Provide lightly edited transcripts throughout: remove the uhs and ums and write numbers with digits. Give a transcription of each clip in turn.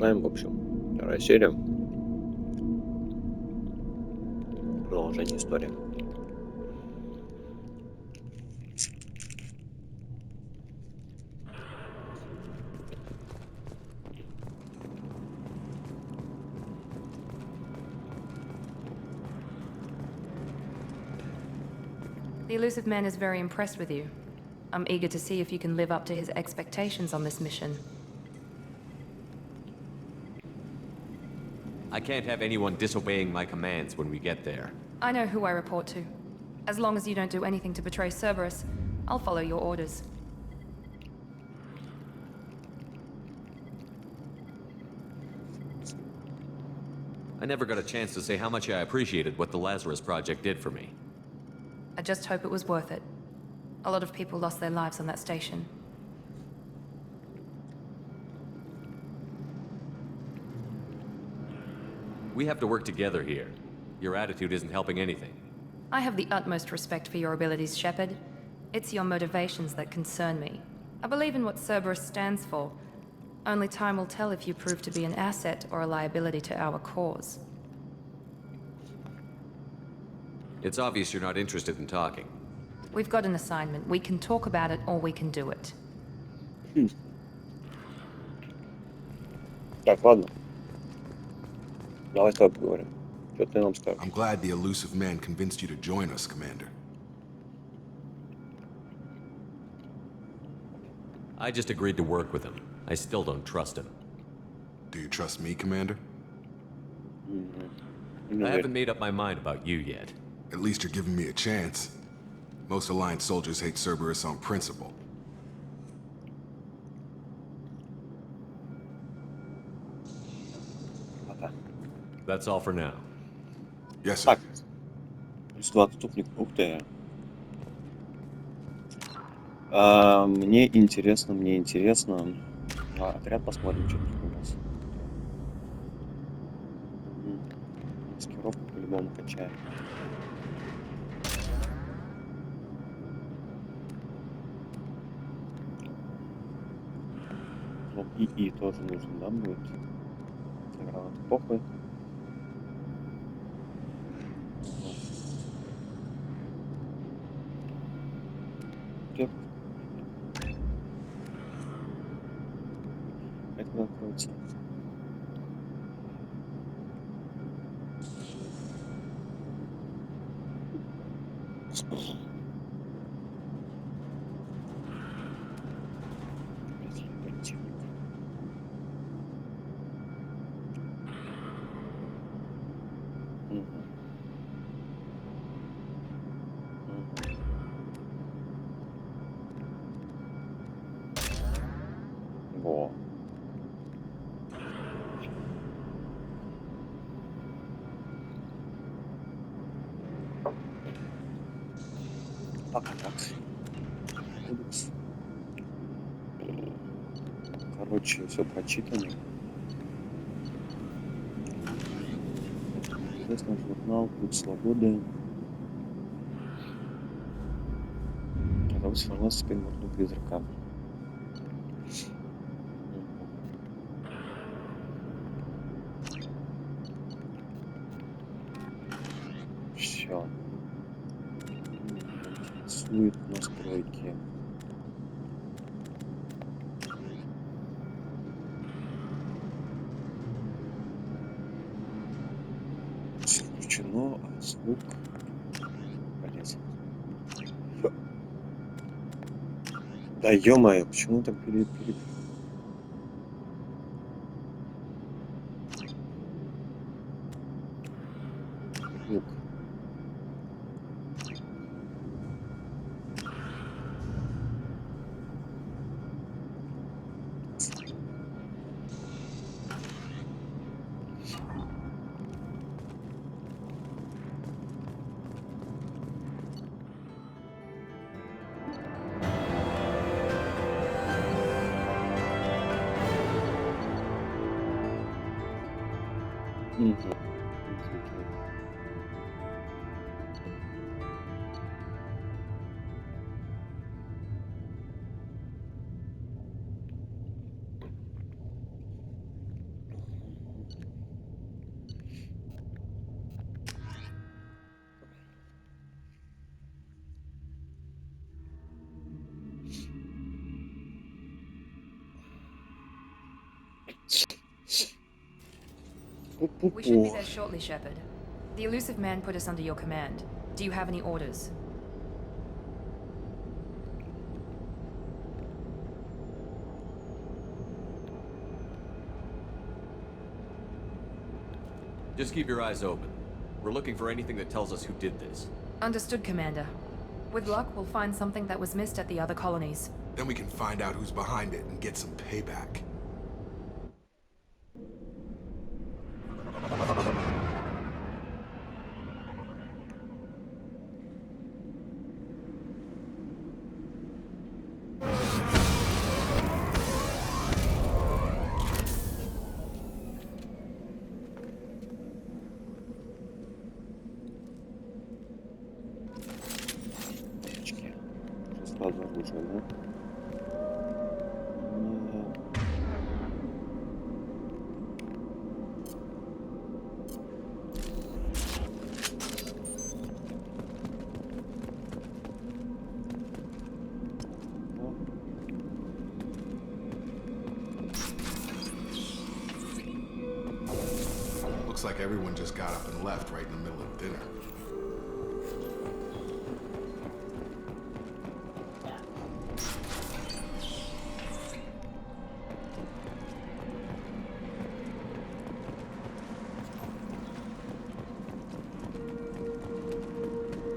продолжаем, в общем, вторая серия. Продолжение истории. The elusive man is very impressed with you. I'm eager to see if you can live up to his expectations on this mission. I can't have anyone disobeying my commands when we get there. I know who I report to. As long as you don't do anything to betray Cerberus, I'll follow your orders. I never got a chance to say how much I appreciated what the Lazarus Project did for me. I just hope it was worth it. A lot of people lost their lives on that station. We have to work together here. Your attitude isn't helping anything. I have the utmost respect for your abilities, Shepard. It's your motivations that concern me. I believe in what Cerberus stands for. Only time will tell if you prove to be an asset or a liability to our cause. It's obvious you're not interested in talking. We've got an assignment. We can talk about it or we can do it. Так, ладно. Давай с тобой поговорим. Что ты нам скажешь? I'm glad the elusive man convinced you to join us, Commander. I just agreed to work with him. I still don't trust him. Do you trust me, Commander? I haven't made up my mind about you yet. At least you're giving me a chance. Most Alliance soldiers hate Cerberus on principle. That's all for now. Yes, sir. Так, плюс 2 отступник. Ух ты. Мне интересно. Отряд посмотрим, что тут у нас. Маскировку по-любому качаем. Ну, и тоже нужно, да, будет? Гранаты похуй. Кеп. Это откроется. Во. Пока так. Кодекс. Короче, все прочитано. Известный журнал «Путь свободы». Удалось информацию теперь можно призрака. Все. Интересует настройки. Все включено, а звук. Блять. Да ё-моё, почему так звук? Мгм. We should be there shortly, Shepard. The elusive man put us under your command. Do you have any orders? Just keep your eyes open. We're looking for anything that tells us who did this. Understood, Commander. With luck, we'll find something that was missed at the other colonies. Then we can find out who's behind it and get some payback. Сразу оружие, да? Looks like everyone just got up and left right in the middle of dinner.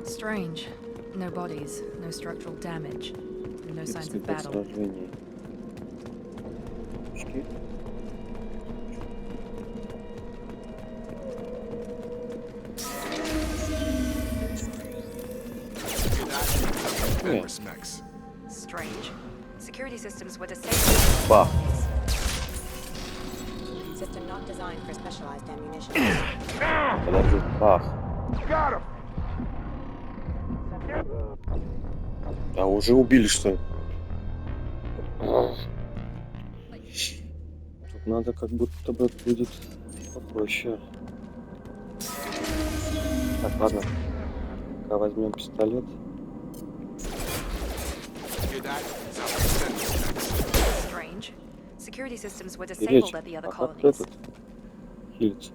Strange. No bodies, no structural damage, and no signs of battle. Сражений. Очки. Fenris mechs. Strange. Security systems were disabled. Бах. System not designed for specialized ammunition. Подожди. Бах. А уже убили, что ли? Тут надо как будто бы будет попроще. Так, ладно. Пока возьмем пистолет. Strange. Security systems were И disabled речь. at the other А как colonies. этот? Хилится.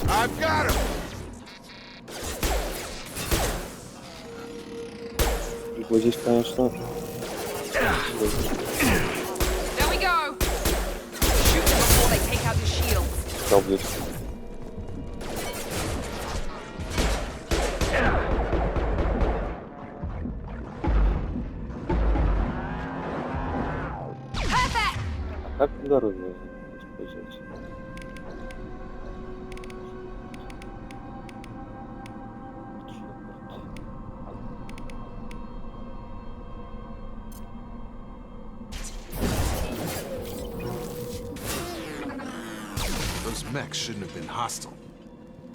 I've got him! Его здесь, конечно, There we go! Shoot them before they take out your shields. таблет. Perfect! А как здоровье использовать? Those mechs shouldn't have been hostile.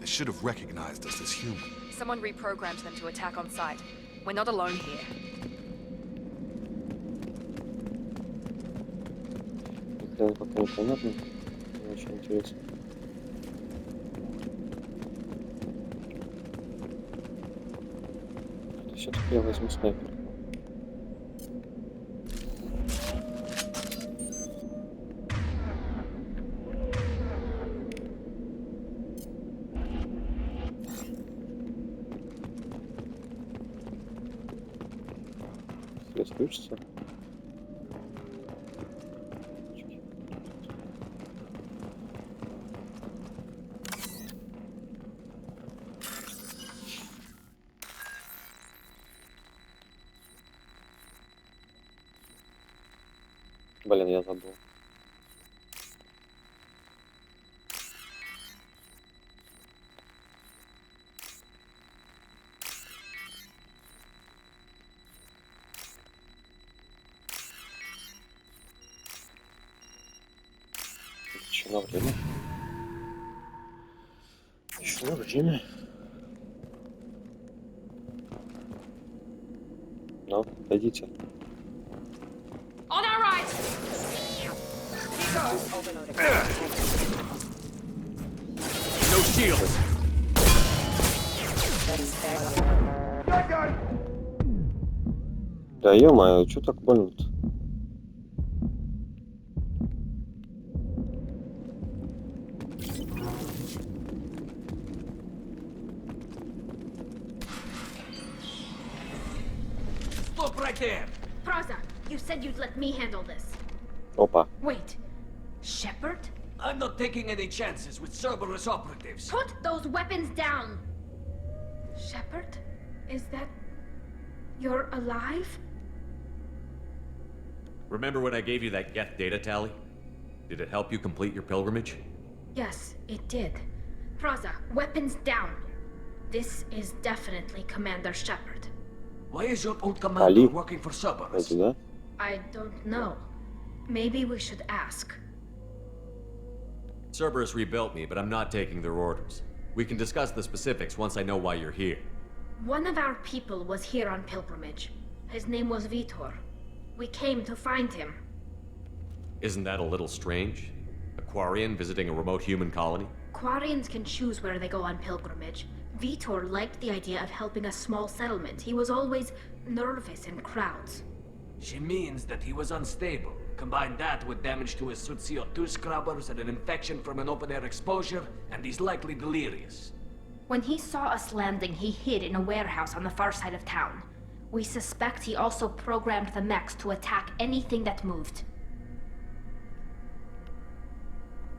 They should have recognized us as human. Someone reprogrammed them to attack on sight. We're not alone here. Это пока непонятно. Мне очень интересно. Все-таки я возьму снайпер. Свет включится. Блин, я забыл. Еще на время. Еще на время. Ну, пойдите. On our right! No shields. Да ё-моё, чё так больно-то? Look right there! Praza, you said you'd let me handle this. Опа. Wait. Shepard? I'm not taking any chances with Cerberus operatives. Put those weapons down! Shepard? Is that... You're alive? Remember when I gave you that Geth data tally? Did it help you complete your pilgrimage? Yes, it did. Praza, weapons down. This is definitely Commander Shepard. Why is your old commander Ali. working for Cerberus? Эти, да? I don't know. Maybe we should ask. Cerberus rebuilt me, but I'm not taking their orders. We can discuss the specifics once I know why you're here. One of our people was here on pilgrimage. His name was Vitor. We came to find him. Isn't that a little strange? A Quarian visiting a remote human colony? Quarians can choose where they go on pilgrimage. Vitor liked the idea of helping a small settlement. He was always nervous in crowds. She means that he was unstable. Combine that with damage to his suit CO2 scrubbers and an infection from an open-air exposure, and he's likely delirious. When he saw us landing, he hid in a warehouse on the far side of town. We suspect he also programmed the mechs to attack anything that moved.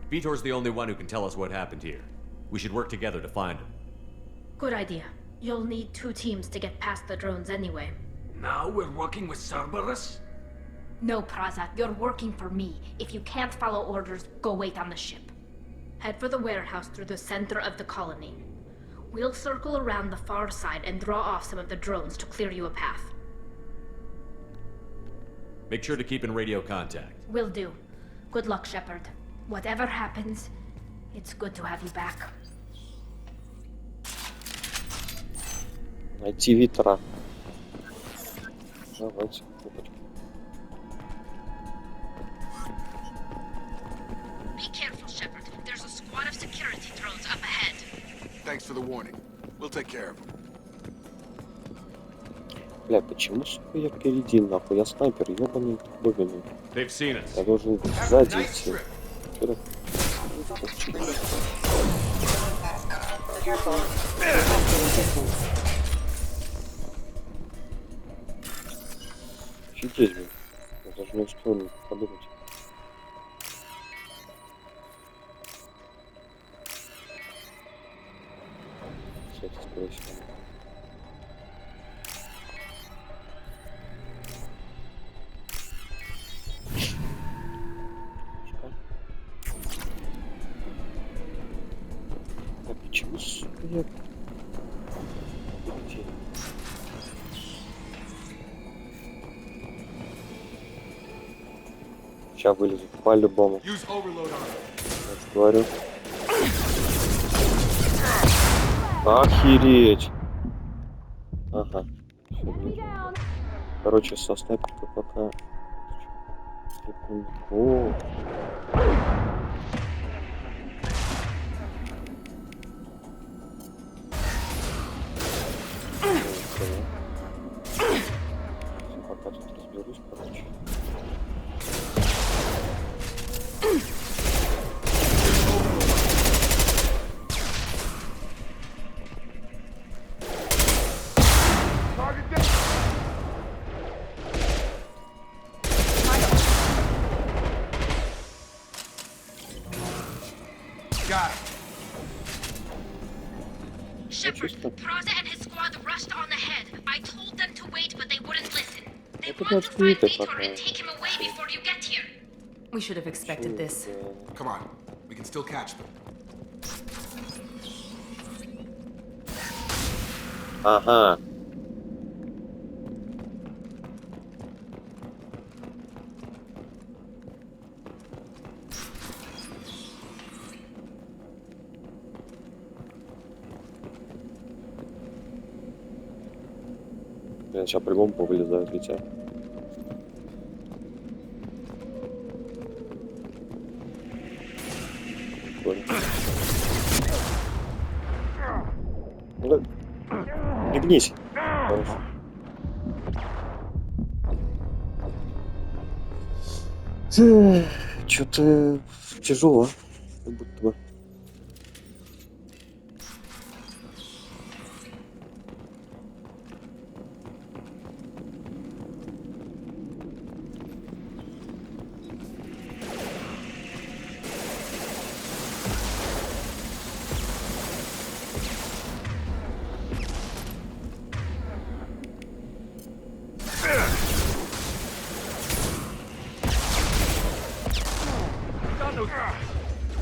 Vitor's the only one who can tell us what happened here. We should work together to find him. Good idea. You'll need 2 teams to get past the drones anyway. Now we're working with Cerberus? No, Praza, you're working for me. If you can't follow orders, go wait on the ship. Head for the warehouse through the center of the colony. We'll circle around the far side and draw off some of the drones to clear you a path. Make sure to keep in radio contact. Will do. Good luck, Shepard. Whatever happens, it's good to have you back. Найти Витера. Давайте. Опачка. Be careful, Shepard. There's a squad of security drones up ahead. Thanks for the warning. We'll take care of them. Бля, почему, сука, я впереди, нахуй? Я снайпер, ёбаный бобиный. They've seen us. Я должен быть сзади идти. Вперед. Офигеть, блин. Я даже не успел подумать. Кстати, скорее всего. А почему, сука, я... Где? Сейчас вылезу, по-любому. Use overload on him. Я же говорю. Охереть! Ага. Всё, блин. Короче, со снайперкой пока... О! Пока тут разберусь, короче. Got it. Shepard, Praza and his squad rushed on ahead. I told them to wait, but they wouldn't listen. They Это want to find подожди-ка Vitor пока. and take him away before you get here. We should have expected this. Come on. We can still catch them. Ага. Я сейчас по-любому повылезаю, Витя. прикольно. Ну, легнись. Хорошо. Что-то тяжело. Как будто бы.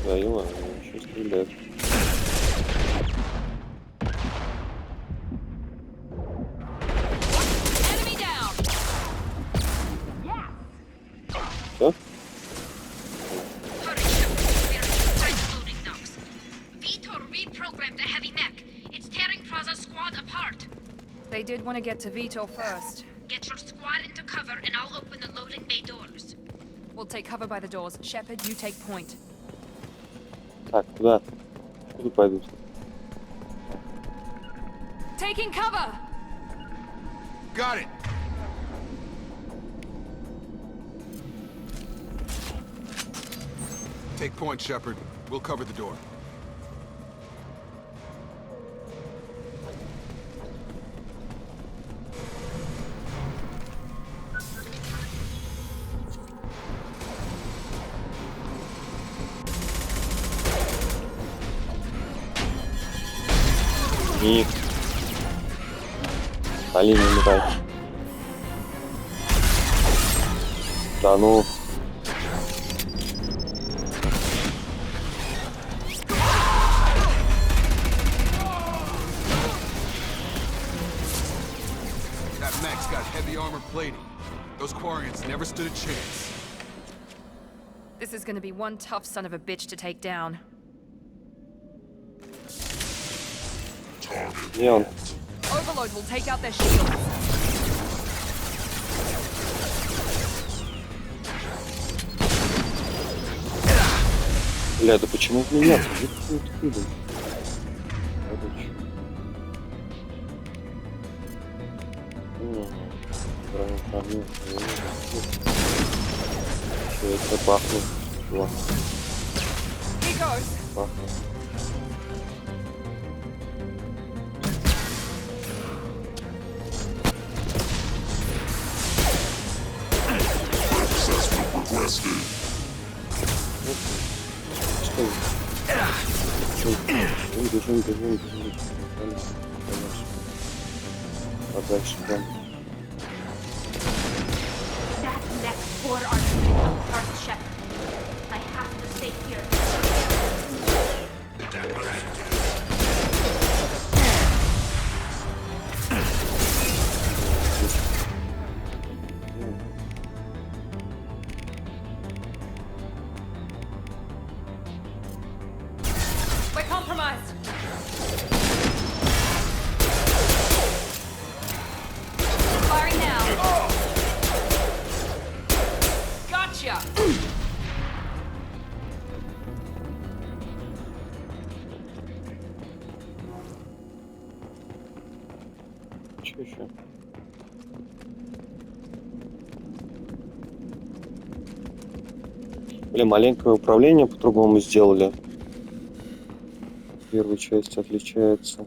Да, и ладно, еще стреляют. Все? Vitor reprogrammed the heavy mech. It's tearing Praza's squad apart. They did want to get to Vito first. Get your squad into cover and I'll open the loading bay doors. We'll take cover by the doors. Shepard, you take point. Так, куда? Куда пойдут? Taking cover! Got it! Take point, Shepard. We'll cover the door. Ник. Али не умирает. Да ну. That mech's got heavy armor plating. Those Quarians never stood a chance. This is gonna be one tough son of a bitch to take down. Где он? Overload will take out their shields. Бля, да почему в меня? Где ты откуда? Короче. Бронепрогнил. Все, это пахнет. Чувак. Here goes. Пахнет. Бежим. Подальше, прям. That next four are moving apart, Shepard. I have to stay here. We're compromised. Firing now. Gotcha. Что еще? Блин, маленькое управление по-другому сделали. Первая часть отличается.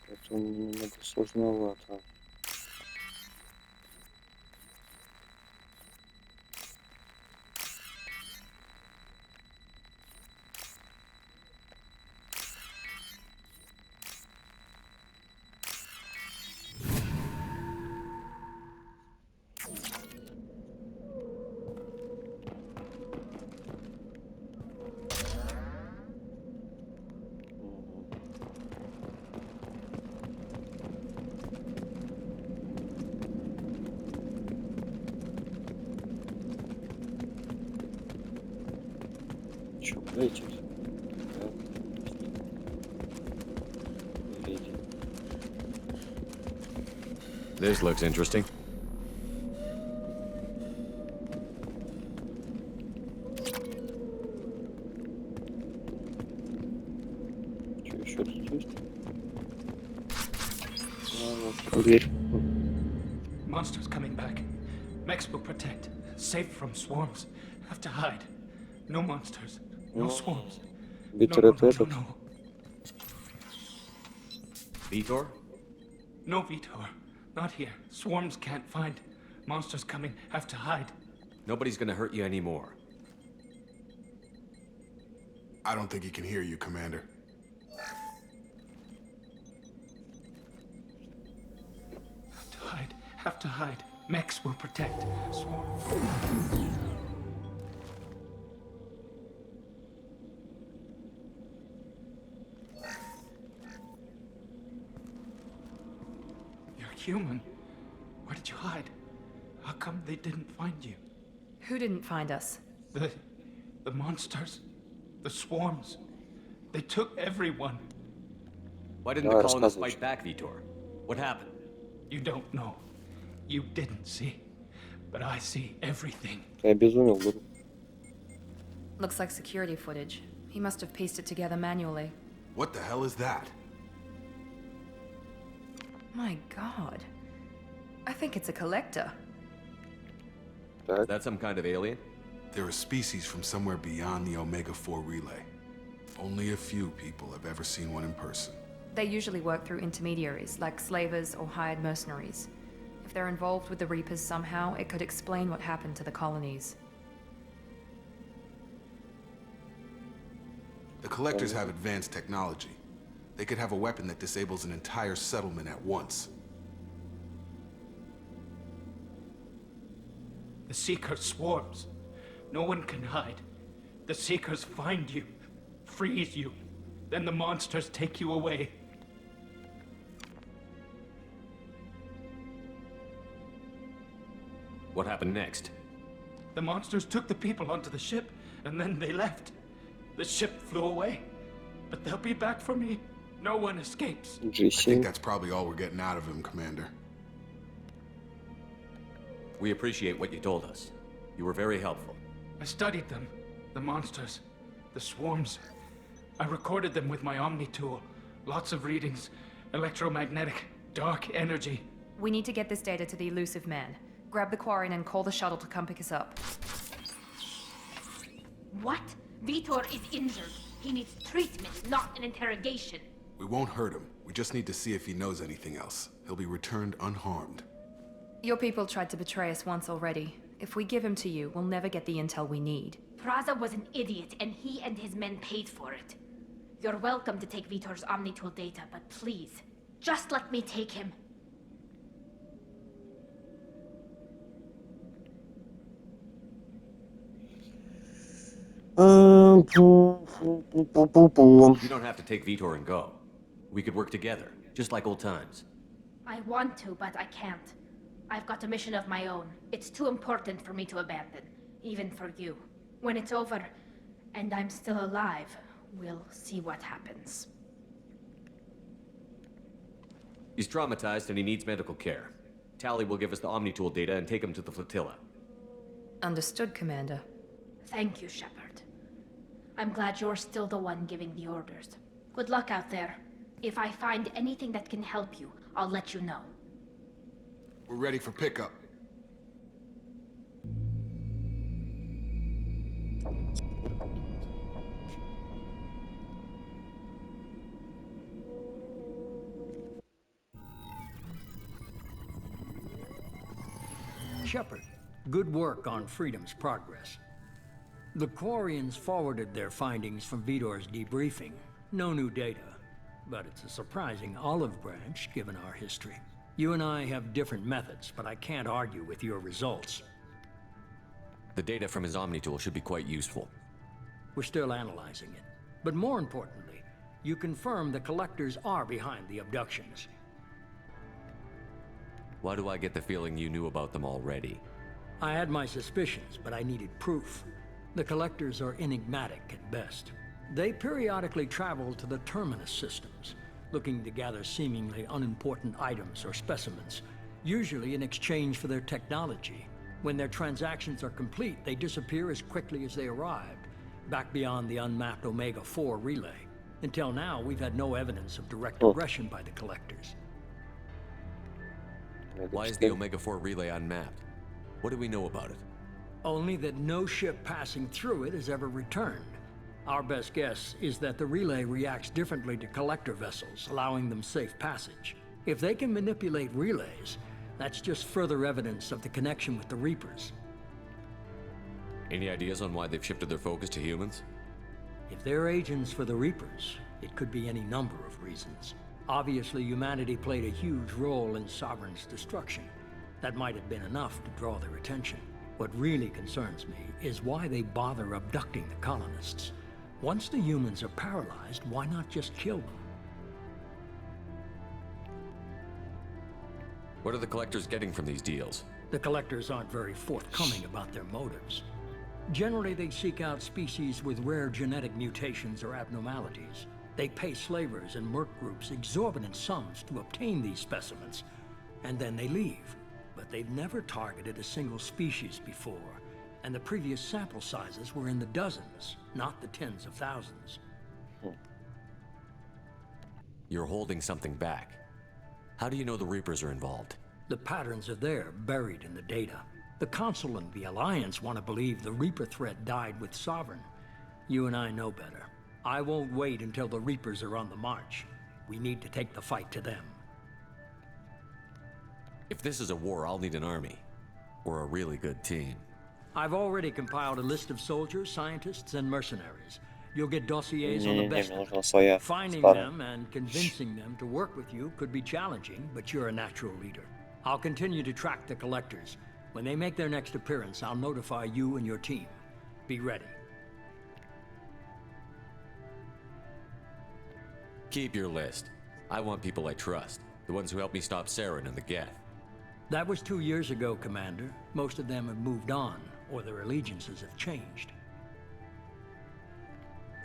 Это немного сложновато. Чё, дайте? This looks interesting. дверь. Monsters coming back. Mechs will protect. Safe from swarms. Have to hide. No monsters. No swarms. No, Ветер no, это no, этот. no. Vitor? No, Vitor. Not here. Swarms can't find. Monsters coming. Have to hide. Nobody's gonna hurt you anymore. I don't think he can hear you, Commander. Have to hide. Have to hide. Mechs will protect. Swarms. You're human. Where did you hide? How come they didn't find you? Who didn't find us? The monsters. The swarms. They took everyone. Why didn't Давай, the colonists рассказывай. fight back, Vitor? What happened? You don't know. You didn't see. But I see everything. Ты обезумел, был. Looks like security footage. He must have pieced it together manually. What the hell is that? My god. I think it's a collector. Is Так, that some kind of alien? They're a species from somewhere beyond the Omega-4 relay. Only a few people have ever seen one in person. They usually work through intermediaries, like slavers or hired mercenaries. If they're involved with the Reapers somehow, it could explain what happened to the colonies. The Collectors have advanced technology. They could have a weapon that disables an entire settlement at once. The Seeker swarms. No one can hide. The Seekers find you, freeze you. Then the monsters take you away. What happened next? The monsters took the people onto the ship, and then they left. The ship flew away. But they'll be back for me. No one escapes. I think G7. that's probably all we're getting out of him, Commander. We appreciate what you told us. You were very helpful. I studied them. The monsters. The swarms. I recorded them with my Omni tool. Lots of readings. Electromagnetic. Dark energy. We need to get this data to the elusive man. Grab the Quarian and call the shuttle to come pick us up. What? Vitor is injured. He needs treatment, not an interrogation. We won't hurt him. We just need to see if he knows anything else. He'll be returned unharmed. Your people tried to betray us once already. If we give him to you, we'll never get the intel we need. Praza was an idiot, and he and his men paid for it. You're welcome to take Vitor's Omnitool data, but please, just let me take him. You don't have to take Vitor and go. We could work together, just like old times. I want to, but I can't. I've got a mission of my own. It's too important for me to abandon, even for you. When it's over, and I'm still alive, we'll see what happens. He's traumatized and he needs medical care. Tally will give us the Omnitool data and take him to the flotilla. Understood, Commander. Thank you, Shepard. I'm glad you're still the one giving the orders. Good luck out there. If I find anything that can help you, I'll let you know. We're ready for pickup. Shepard, good work on Freedom's progress. The Quarians forwarded their findings from Vitor's debriefing. No new data, but it's a surprising olive branch given our history. You and I have different methods, but I can't argue with your results. The data from his Omnitool should be quite useful. We're still analyzing it. But more importantly, you confirm the Collectors are behind the abductions. Why do I get the feeling you knew about them already? I had my suspicions, but I needed proof. The Collectors are enigmatic at best. They periodically travel to the Terminus systems, looking to gather seemingly unimportant items or specimens, usually in exchange for their technology. When their transactions are complete, they disappear as quickly as they arrived, back beyond the unmapped Omega-4 relay. Until now, we've had no evidence of direct aggression by the Collectors. Why is the Omega-4 relay unmapped? What do we know about it? Only that no ship passing through it has ever returned. Our best guess is that the relay reacts differently to collector vessels, allowing them safe passage. If they can manipulate relays, that's just further evidence of the connection with the Reapers. Any ideas on why they've shifted their focus to humans? If they're agents for the Reapers, it could be any number of reasons. Obviously, humanity played a huge role in Sovereign's destruction. That might have been enough to draw their attention. What really concerns me is why they bother abducting the colonists. Once the humans are paralyzed, why not just kill them? What are the collectors getting from these deals? The collectors aren't very forthcoming about their motives. Generally, they seek out species with rare genetic mutations or abnormalities. They pay slavers and merc groups exorbitant sums to obtain these specimens, and then they leave. But they've never targeted a single species before, and the previous sample sizes were in the dozens, not the tens of thousands. You're holding something back. How do you know the Reapers are involved? The patterns are there, buried in the data. The Council and the Alliance want to believe the Reaper threat died with Sovereign. You and I know better. I won't wait until the Reapers are on the march. We need to take the fight to them. If this is a war, I'll need an army. Or a really good team. I've already compiled a list of soldiers, scientists, and mercenaries. You'll get dossiers on the best. Мне нужна своя Finding стара. them and convincing them to work with you could be challenging, but you're a natural leader. I'll continue to track the collectors. When they make their next appearance, I'll notify you and your team. Be ready. Keep your list. I want people I trust. The ones who helped me stop Saren and the Geth. That was 2 years ago, Commander. Most of them have moved on, or their allegiances have changed.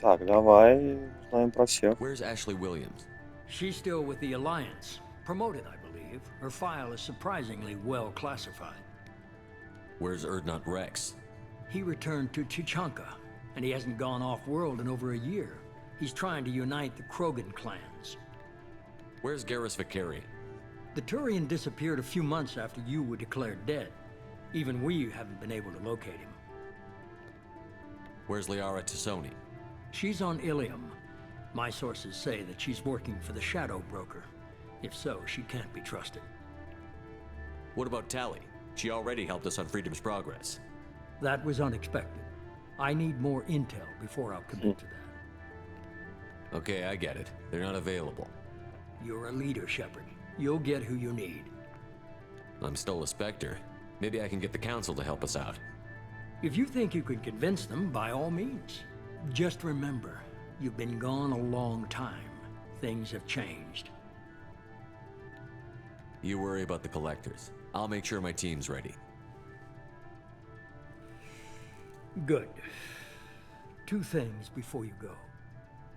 Так, давай узнаем про всех. Where's Ashley Williams? She's still with the Alliance. Promoted, I believe. Her file is surprisingly well classified. Where's Erdnot Rex? He returned to Chichanka, and he hasn't gone off-world in over a year. He's trying to unite the Krogan clans. Where's Garrus Vicari? The Turian disappeared a few months after you were declared dead. Even we haven't been able to locate him. Where's Liara Tassoni? She's on Ilium. My sources say that she's working for the Shadow Broker. If so, she can't be trusted. What about Tally? She already helped us on Freedom's Progress. That was unexpected. I need more intel before I'll commit to that. Okay, I get it. They're not available. You're a leader, Shepard. You'll get who you need. I'm still a Spectre. Maybe I can get the Council to help us out. If you think you can convince them, by all means. Just remember, you've been gone a long time. Things have changed. You worry about the Collectors. I'll make sure my team's ready. Good. 2 things before you go.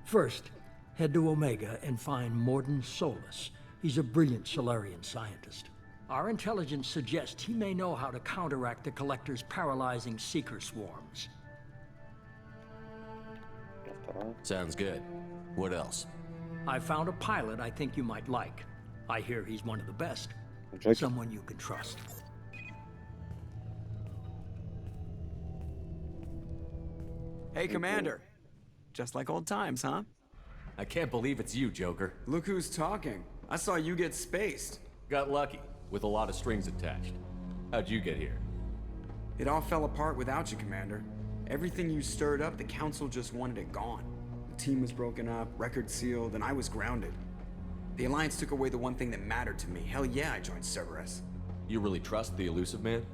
First, head to Omega and find Morden Solus. He's a brilliant Solarian scientist. Our intelligence suggests he may know how to counteract the Collector's paralyzing Seeker swarms. Sounds good. What else? I found a pilot I think you might like. I hear he's one of the best. Someone you can trust. Hey, Commander. Just like old times, huh? I can't believe it's you, Joker. Look who's talking. I saw you get spaced. Got lucky, with a lot of strings attached. How'd you get here? It all fell apart without you, Commander. Everything you stirred up, the Council just wanted it gone. The team was broken up, record sealed, and I was grounded. The Alliance took away the one thing that mattered to me. Hell yeah, I joined Cerberus. You really trust the Elusive Man?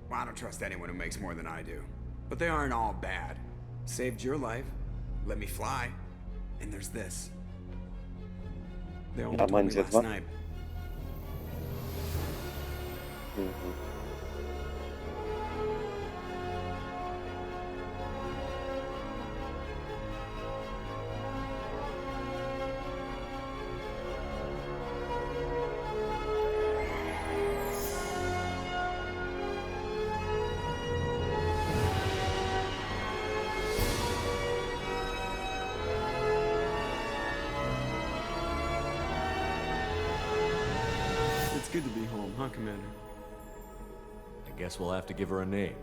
Well, I don't trust anyone who makes more than I do. But they aren't all bad. Saved your life, let me fly, and there's this. They only told me last МЕ2. night. Commander. I guess we'll have to give her a name.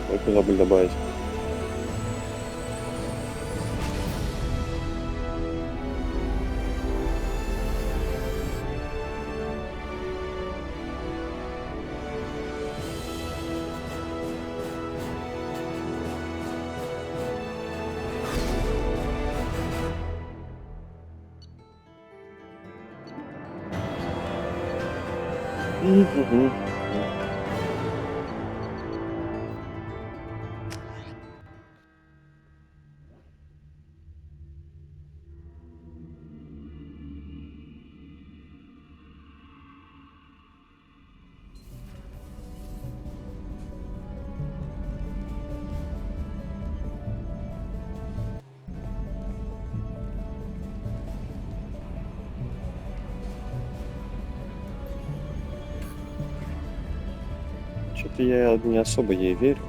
Только забыли добавить. Что-то я не особо ей верю.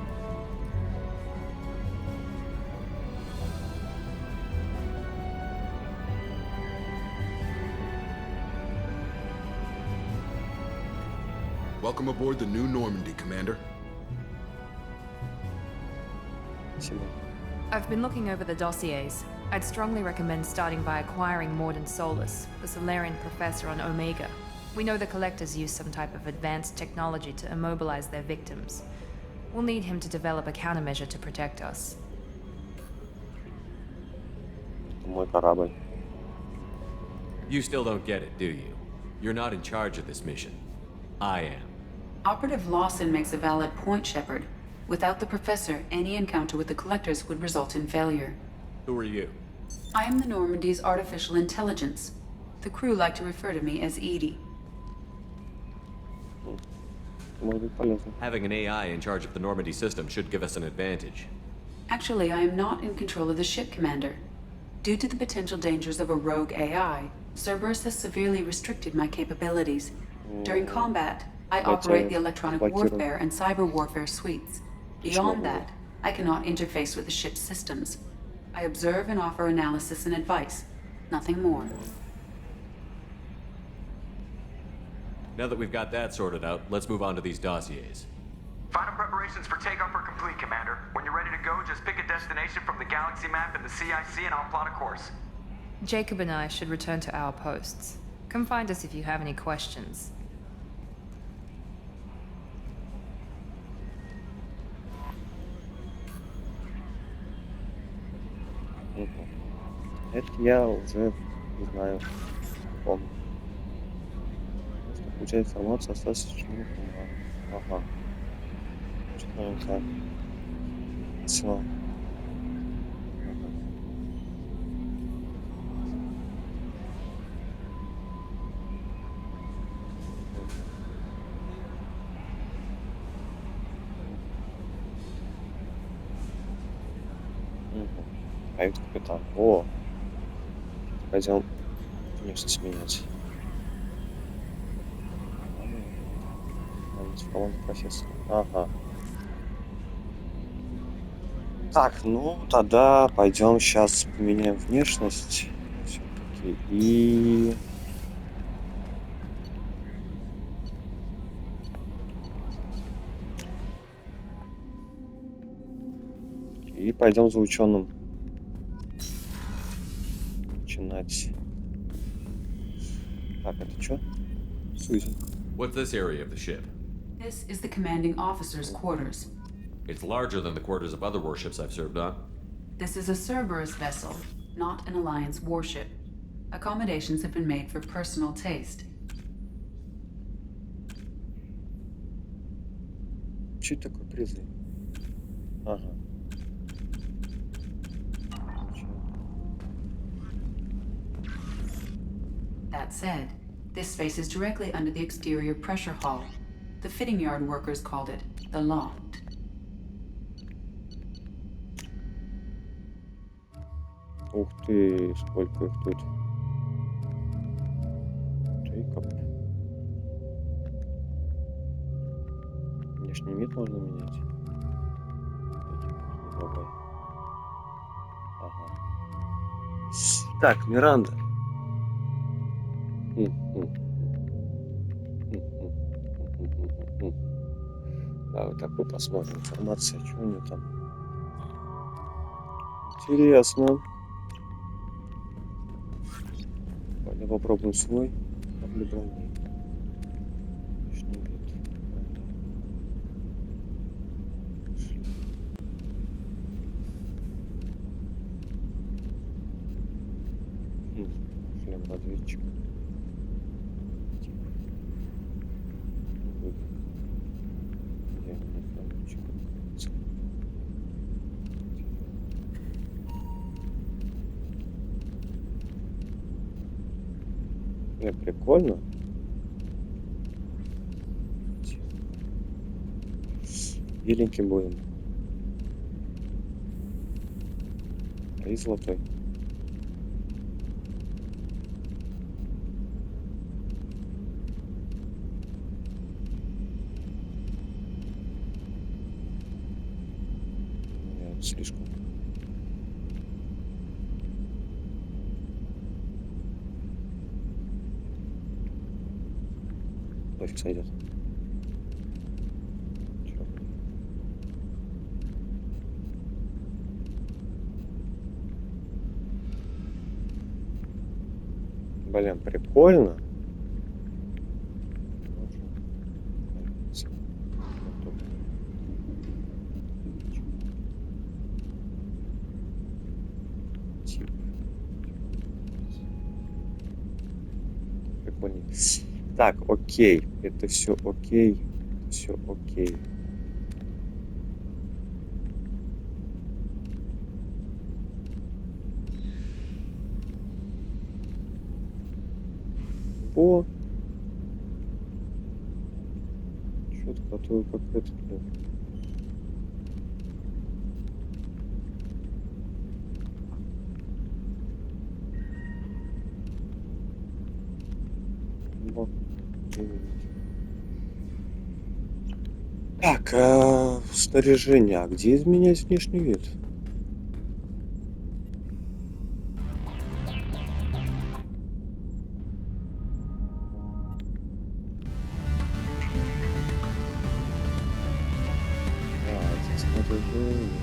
Welcome aboard the New Normandy, Commander. Спасибо. I've been looking over the dossiers. I'd strongly recommend starting by acquiring Morden Solus, the Solarian professor on Omega. We know the Collectors use some type of advanced technology to immobilize their victims. We'll need him to develop a countermeasure to protect us. Мой корабль. You still don't get it, do you? You're not in charge of this mission. I am. Operative Lawson makes a valid point, Shepard. Without the Professor, any encounter with the Collectors would result in failure. Who are you? I am the Normandy's artificial intelligence. The crew like to refer to me as Edie. Может быть полезно. Having an AI in charge of the Normandy system should give us an advantage. Actually, I am not in control of the ship, Commander. Due to the potential dangers of a rogue AI, Cerberus has severely restricted my capabilities. During combat, I operate the electronic warfare and cyber warfare suites. Beyond that, I cannot interface with the ship's systems. I observe and offer analysis and advice. Nothing more. Now that we've got that sorted out, let's move on to these dossiers. Final preparations for takeoff are complete, Commander. When you're ready to go, just pick a destination from the galaxy map in the CIC and I'll plot a course. Jacob and I should return to our posts. Come find us if you have any questions. Это я уже не знаю, помню. Просто получает информацию достаточно. Ага. Что не так? Все. Капитан. О! Пойдем внешность менять. Профессор. Ага. Так, ну тогда пойдем сейчас поменяем внешность все-таки и пойдем за ученым начинать. Так, это что? Сузин. What's this area of the ship? This is the commanding officer's quarters. It's larger than the quarters of other warships I've served on. This is a Cerberus vessel, not an Alliance warship. Accommodations have been made for personal taste. Что такое призыв? Ага. That said, this space is directly under the exterior pressure hull. The fitting yard workers called it the loft. Ух ты, сколько их тут. Джейкоб. Внешний вид можно менять. Давай. Ага. Так, Миранда. Да, вот такой посмотрим. Информация, что у нее там. Интересно. Пойдем попробуем свой. Капли брони. Внешний вид. Шлем разведчика. Прикольно. Беленький будем. А и золотой. Нет, слишком. Пофиг сойдет. Блин, прикольно. Прикольно. Так, окей. Это все окей. Все окей. О! Четко, а то как это, блин. Вот. Так, снаряжение. А где изменять внешний вид? Здесь снаряжение.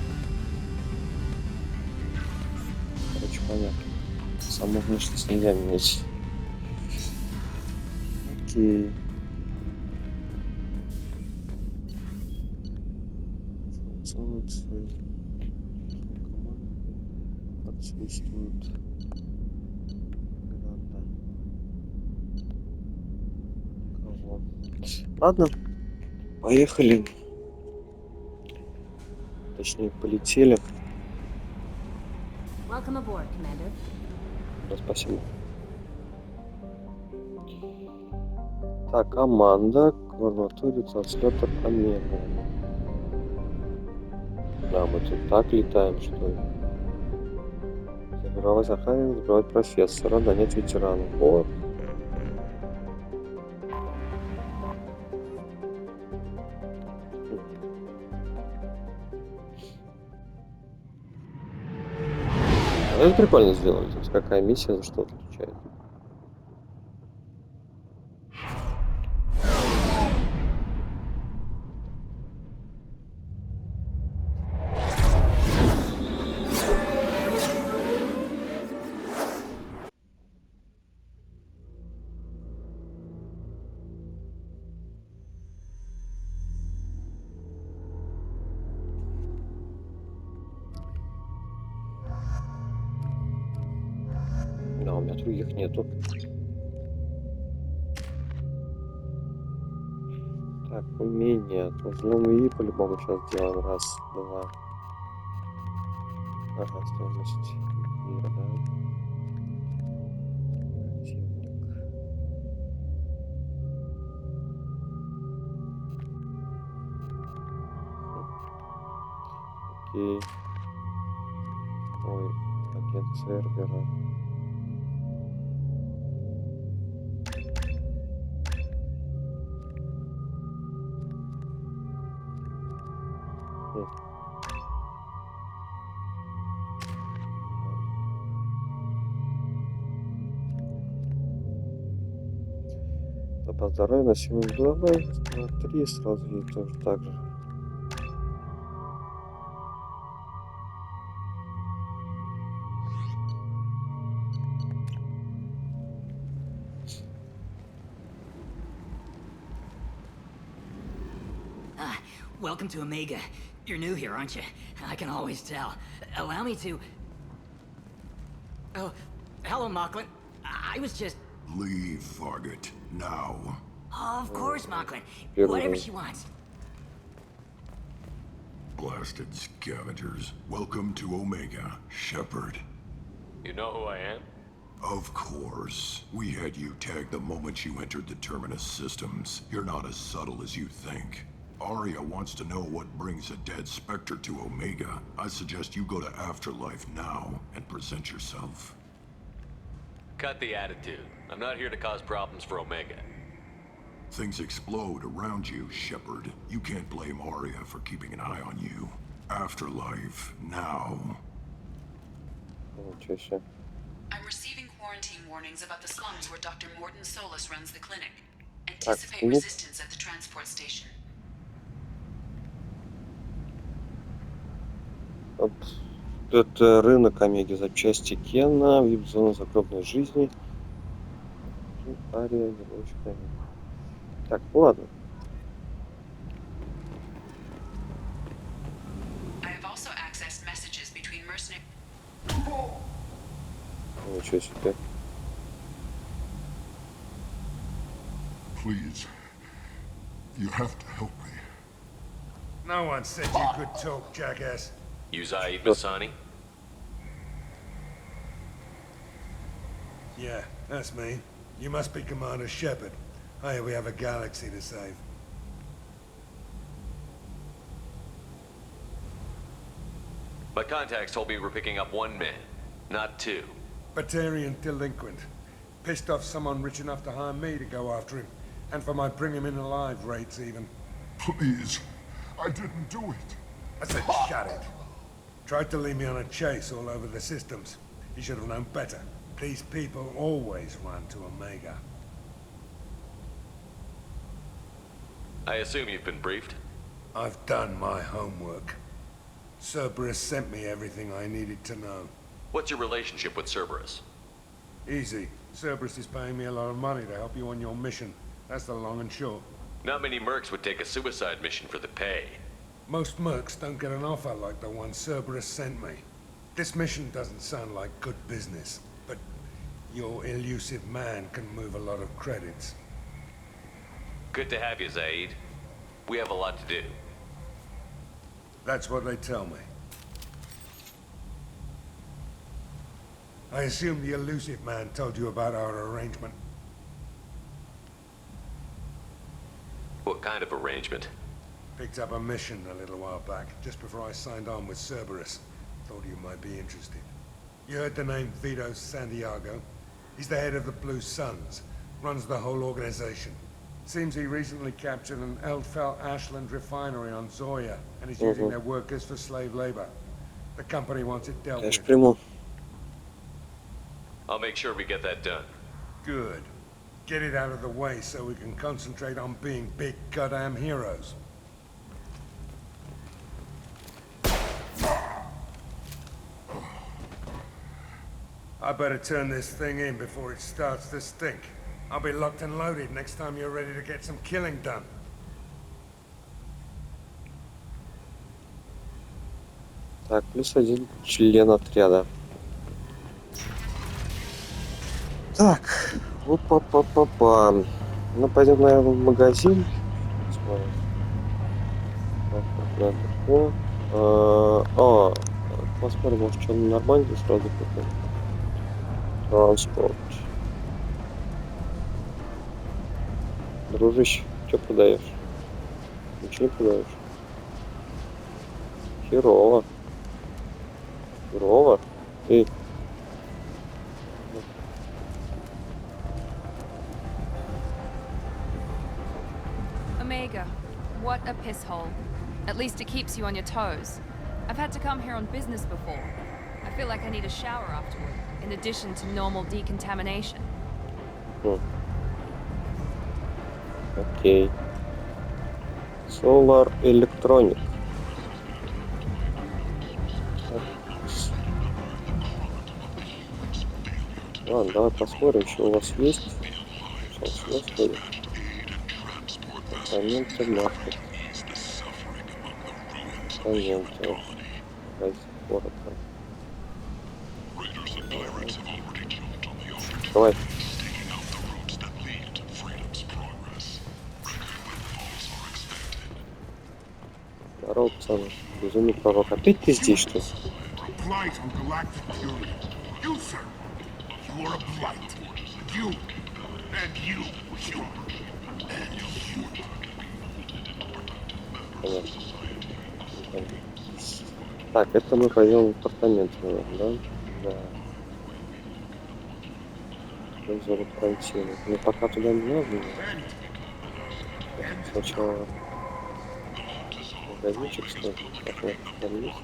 Короче, понятно. Саму внешность нельзя менять. Окей. Отсутствует. Кого? Ладно, поехали. Точнее, полетели. Welcome aboard, Commander. Да, спасибо. Так, команда, квадратуре, транслятор Омега. Да, мы тут так летаем, что ли? Забиралась охранник, забирать профессора, нанять ветерана. Вот. Это прикольно сделали. То есть какая миссия за что отвечает. Да, у меня других нету. Так, умение. Взлом и по-любому сейчас делаем. Раз, два. Ага, стоимость мира, да. Противник. Окей. Ой, Агент Цербера. Запас здоровья на 7 главы, на 3 сразу ей тоже так же. Welcome to Omega. You're new here, aren't you? I can always tell. Allow me to... Oh, hello, Mocklin. I was just... Leave, Fargate. Now. Of course, Mocklin. Whatever she wants. Blasted scavengers. Welcome to Omega, Shepard. You know who I am? Of course. We had you tagged the moment you entered the Terminus systems. You're not as subtle as you think. Arya wants to know what brings a dead Spectre to Omega. I suggest you go to Afterlife now and present yourself. Cut the attitude. I'm not here to cause problems for Omega. Things explode around you, Shepard. You can't blame Arya for keeping an eye on you. Afterlife now. I'm receiving quarantine warnings about the slums where Dr. Morton Solus runs the clinic. Anticipate resistance at the transport station. Вот это рынок Омеги, запчасти Кена, вип-зона загробной жизни. Ария, вернучка. Так, ладно. Ничего себе. Please. You have to help me. No one said you could talk, jackass. You Zaid Masani? Yeah, that's me. You must be Commander Shepard. Hey, we have a galaxy to save. My contacts told me we're picking up 1 man, not 2. Batarian delinquent. Pissed off someone rich enough to hire me to go after him. And for my bring him in alive rates even. Please. I didn't do it. I said shut it. Tried to lead me on a chase all over the systems. He should have known better. These people always run to Omega. I assume you've been briefed? I've done my homework. Cerberus sent me everything I needed to know. What's your relationship with Cerberus? Easy. Cerberus is paying me a lot of money to help you on your mission. That's the long and short. Not many mercs would take a suicide mission for the pay. Most mercs don't get an offer like the one Cerberus sent me. This mission doesn't sound like good business, but your elusive man can move a lot of credits. Good to have you, Zaid. We have a lot to do. That's what they tell me. I assume the elusive man told you about our arrangement. What kind of arrangement? Picked up a mission a little while back, just before I signed on with Cerberus. Thought you might be interested. You heard the name Vito Santiago? He's the head of the Blue Suns, runs the whole organization. Seems he recently captured an Eldfell Ashland refinery on Zoya, and is using their workers for slave labor. The company wants it dealt with. I'll make sure we get that done. Good. Get it out of the way so we can concentrate on being big goddamn heroes. I better turn this thing in before it starts to stink. I'll be locked and loaded next time you're ready to get some killing done. Так, плюс 1 член отряда. Так, опа-па-па-па. Ну, пойдем, наверное, в магазин. Посмотрим, может, что нормально сразу купим. Транспорт. Дружище, что продаешь? Ничего не продаешь? Херово. Херово? Эй. Omega, what a piss hole. At least it keeps you on your toes. I've had to come here on business before. I feel like I need a shower afterward, in addition to normal decontamination. Окей. Solar Electronic. Ладно, давай посмотрим, что у вас есть. Сейчас у нас будет. Компоненты, маркет. Компоненты. Коротко. Давай. Здорово, пацаны. Безумный пророк. Опять ты здесь, что ли? Понятно. Так, это мы пойдем в апартаменты, наверное, да? Да. Зовут карантина. Но пока туда не надо. Сначала магазинчик стоит. Посмотрим, там есть.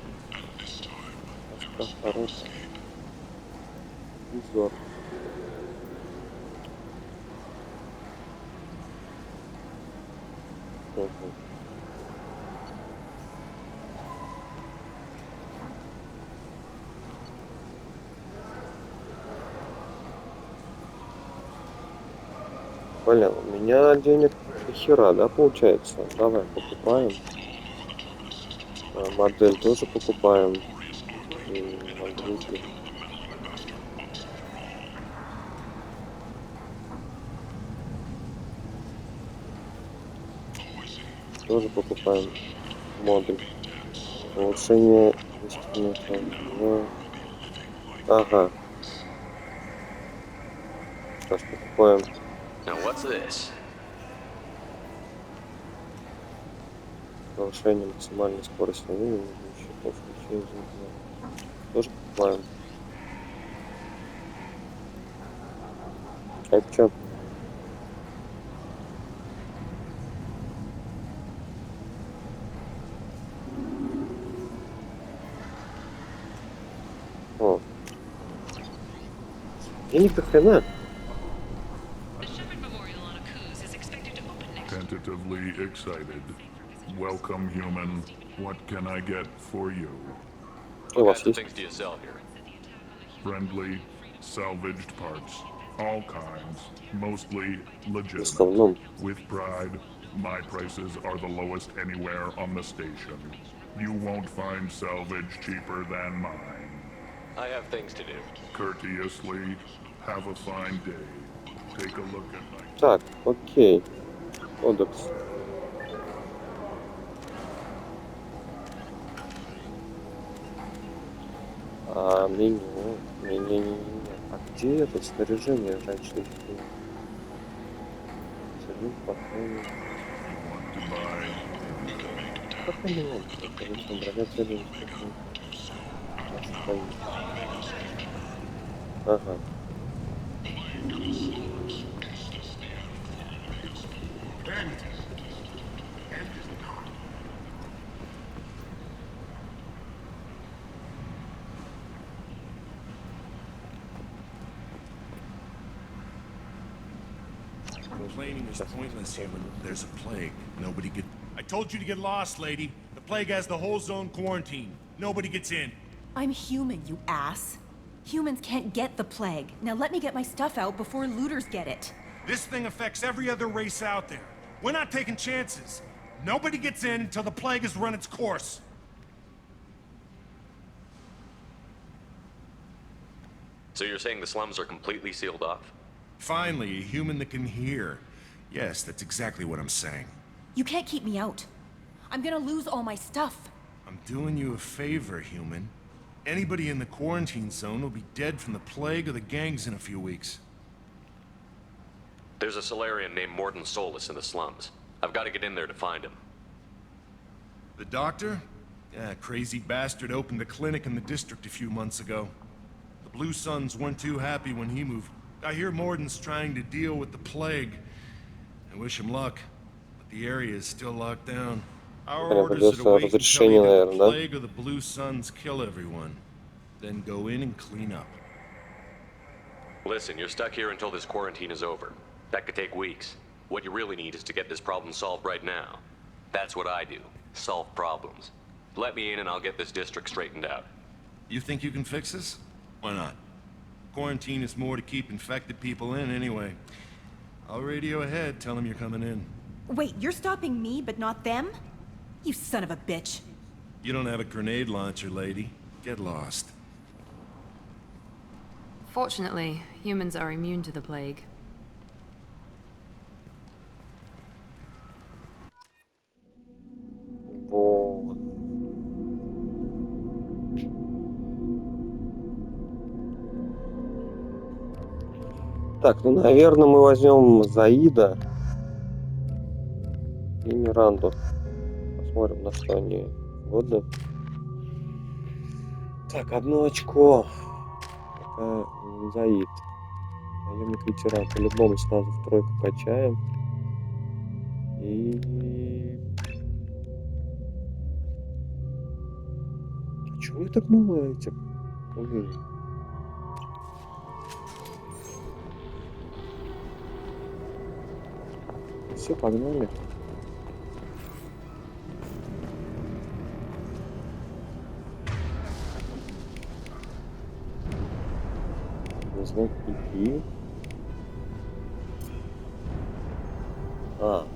Второй. Взор. Угу. Блин, у меня денег хера, да, получается? Давай покупаем. Модель тоже покупаем. Магниты. Тоже покупаем модуль. Улучшение инструмента. Ага. Сейчас покупаем. Now what's this? Повышение максимальной скорости. Тоже покупаем. А это что? О. Денег до хрена. Tentatively excited. Welcome, human. What can I get for you? What kinds of things do you sell here? Friendly, salvaged parts. All kinds. Mostly legitimate. With pride, my prices are the lowest anywhere on the station. You won't find salvage cheaper than mine. I have things to do. Courteously, have a fine day. Take a look at my... Так, окей. Кодекс. Меню. Не. А где это снаряжение женщины? Пока не надо. Конечно, броня целью. Ага. Complaining is pointless, human. There's a plague. Nobody get... I told you to get lost, lady. The plague has the whole zone quarantined. Nobody gets in. I'm human, you ass. Humans can't get the plague. Now let me get my stuff out before looters get it. This thing affects every other race out there. We're not taking chances. Nobody gets in until the plague has run its course. So you're saying the slums are completely sealed off? Finally, a human that can hear. Yes, that's exactly what I'm saying. You can't keep me out. I'm gonna lose all my stuff. I'm doing you a favor, human. Anybody in the quarantine zone will be dead from the plague or the gangs in a few weeks. There's a Solarian named Morton Solus in the slums. I've got to get in there to find him. The doctor? Yeah, crazy bastard opened a clinic in the district a few months ago. The Blue Suns weren't too happy when he moved. I hear Morden's trying to deal with the plague. I wish him luck, but the area is still locked down. Our orders are to wait until either the plague or the Blue Suns kill everyone. Then go in and clean up. Listen, you're stuck here until this quarantine is over. That could take weeks. What you really need is to get this problem solved right now. That's what I do. Solve problems. Let me in and I'll get this district straightened out. You think you can fix this? Why not? Quarantine is more to keep infected people in anyway. I'll radio ahead, tell them you're coming in. Wait, you're stopping me, but not them? You son of a bitch. You don't have a grenade launcher, lady. Get lost. Fortunately, humans are immune to the plague. Вот. Так, ну, наверное, мы возьмем Заида и Миранду. Посмотрим, на что они годны. Так, 1 очко. Пока Заид. Наемник ветеран. По-любому сразу в тройку качаем. И... А чего у них так мало этих умений? Все, погнали. Звук EP. А.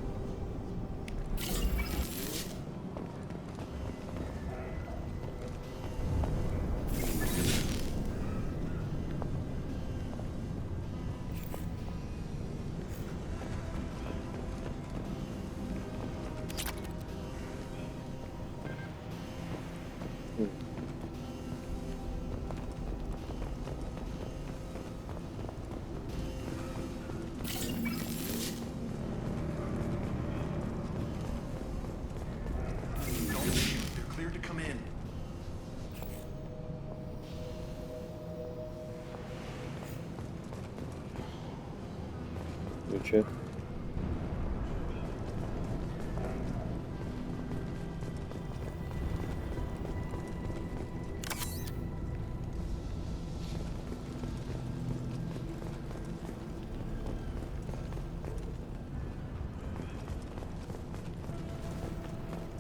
Ключи.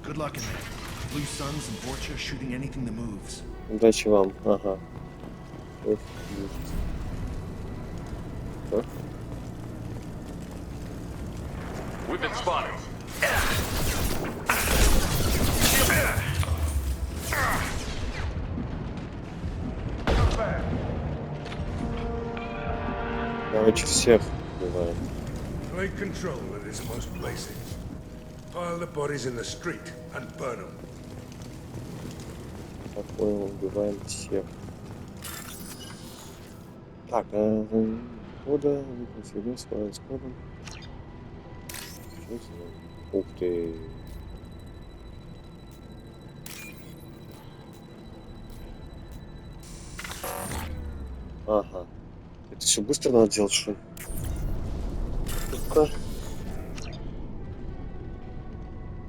Good luck in there. Blue Suns and Borcha shooting anything that moves. Удачи вам. Ага. Что? We've been spotted. Короче, всех убиваем. Take control of this most places. Pile the bodies in the street and burn them. Спокойно убиваем всех. Так, кода, всегда с кодом. Ух ты. Ага. Это все быстро надо делать, что ли? Ну-ка.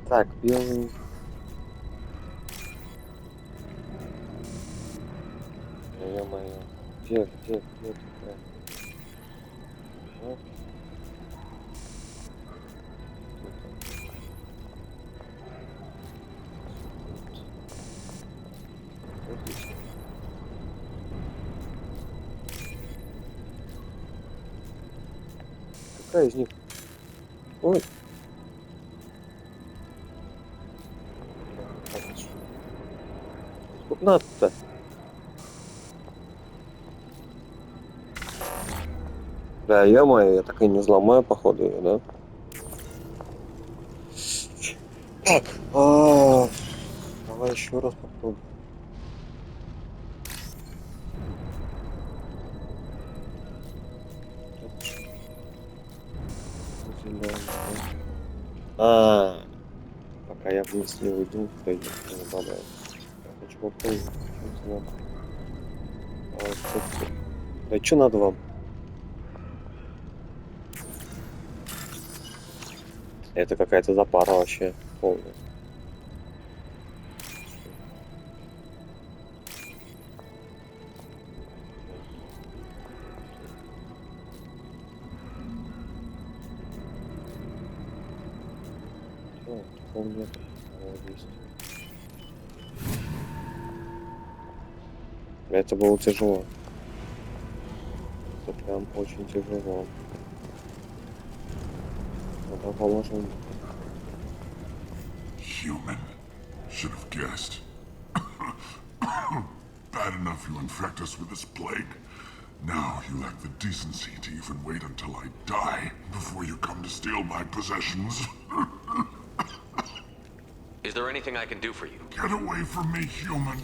Так, белый. Ё-моё. Где такая? Вот. Отлично. Какая из них? Ой. Сколько надо-то? Да, ё-моё, я так и не взломаю, походу, ее, да? Так, давай еще раз попробуем. Пока я вниз не уйду, то я не добавляю. Я хочу попробовать. Да что надо вам? Это какая-то запара вообще полная. О, такого нет. Есть. Это было тяжело. Это прям очень тяжело. Это положено. Human. Should have guessed. Bad enough you infect us with this plague. Now you lack the decency to even wait until I die before you come to steal my possessions. Is there anything I can do for you? Get away from me, human.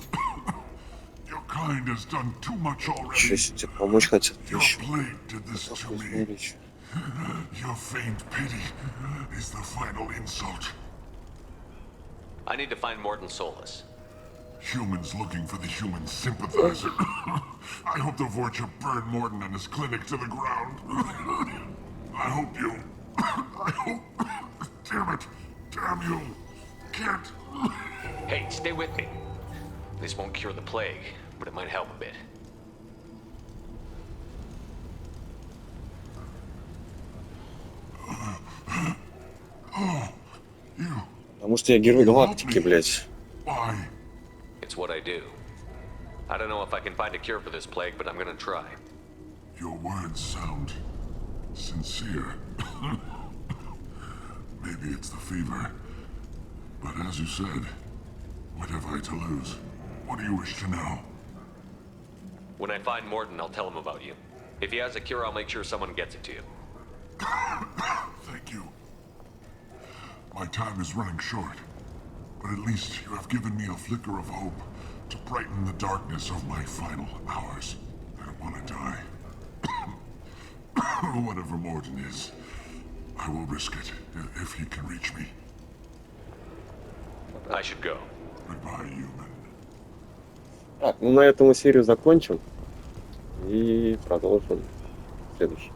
Your kind has done too much already. Your plague did this to me. Your faint pity is the final insult. I need to find Morton Solus. Humans looking for the human sympathizer. I hope the Vorcha burn Morton and his clinic to the ground. I hope you... I hope... Damn it. Damn you. Can't... Hey, stay with me. This won't cure the plague, but it might help a bit. Oh, you... Потому что я герой галактики, блядь. Why? It's what I do. I don't know if I can find a cure for this plague, but I'm gonna try. Your words sound sincere. Maybe it's the fever. But as you said, what have I to lose? What do you wish to know? When I find Morton, I'll tell him about you. If he has a cure, I'll make sure someone gets it to you. Thank you. My time is running short, but at least you have given me a flicker of hope to brighten the darkness of my final hours. I don't want to die. Whatever Morton is, I will risk it if he can reach me. I should go. Goodbye, human. Так, ну на этом мы серию закончим и продолжим следующий.